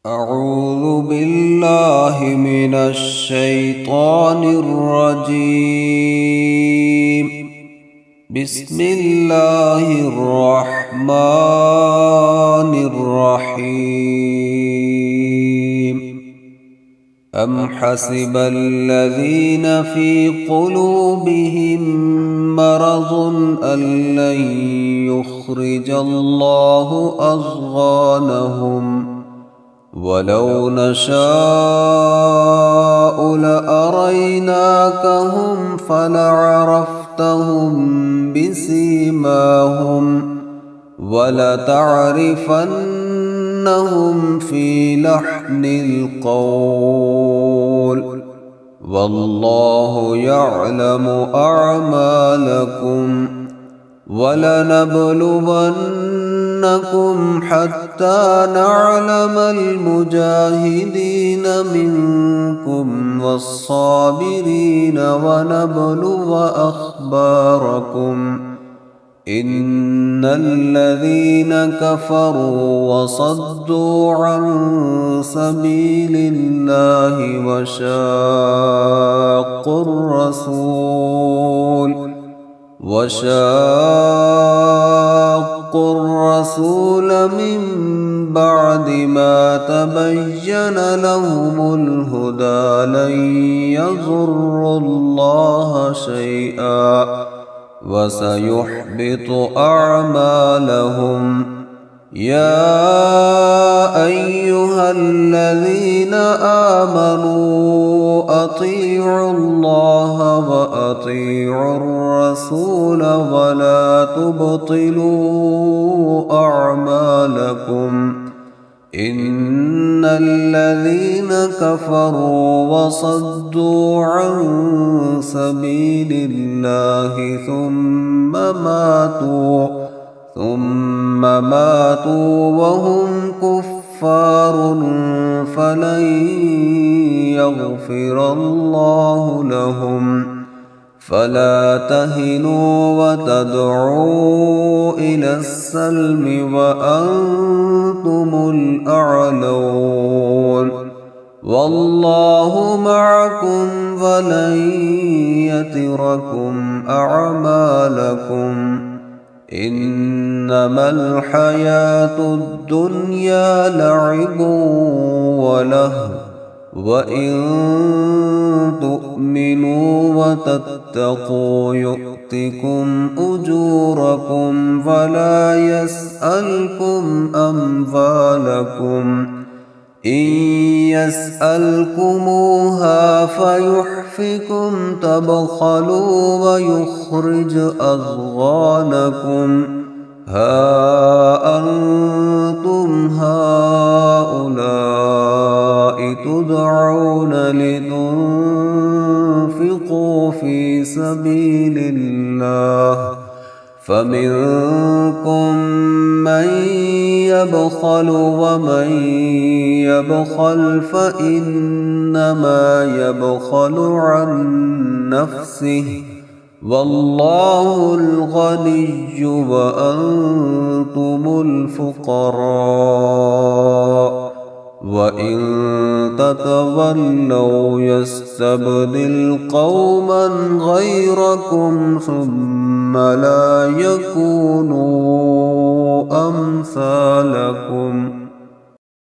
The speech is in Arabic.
أعوذ بالله من الشيطان الرجيم. بسم الله الرحمن الرحيم. أم حسب الذين في قلوبهم مرض أن لن يخرج الله أضغانهم ولو نشاء لأريناكهم فلعرفتهم بسيماهم ولتعرفنهم في لحن القول والله يعلم أعمالكم ولنبلونكم حتى نعلم المجاهدين منكم والصابرين ونبلو أخباركم. إن الذين كفروا وصدوا عن سبيل الله وشاقوا الرسول من بعد ما تبين لهم الهدى لن يضروا الله شيئا وسيحبط أعمالهم. يا أيها الذين آمنوا أطيعوا الله وأطيعوا الرسول ولا تبطلوا أعمالكم. إن الذين كفروا وصدوا عن سبيل الله ثم ماتوا وهم كفار فلن يغفر الله لهم. فلا تهنوا وتدعوا إلى السلم وأنتم الأعلون والله معكم فلن يتركم أعمالكم. إنما الحياة الدنيا لعب ولهو وإن تؤمنوا وتتقوا يؤتكم أجوركم ولا يسألكم أموالكم. إن يسألكموها فيحفكم تبخلوا ويخرج أضغانكم. ها أنتم هؤلاء تدعون لتنفقوا في سبيل الله فمنكم من يبخل ومن يبخل فإنما يبخل عن نفسه والله الغني وأنتم الفقراء. وإن تتولوا يستبدل قوما غيركم ثم لا يكونوا أمثالكم.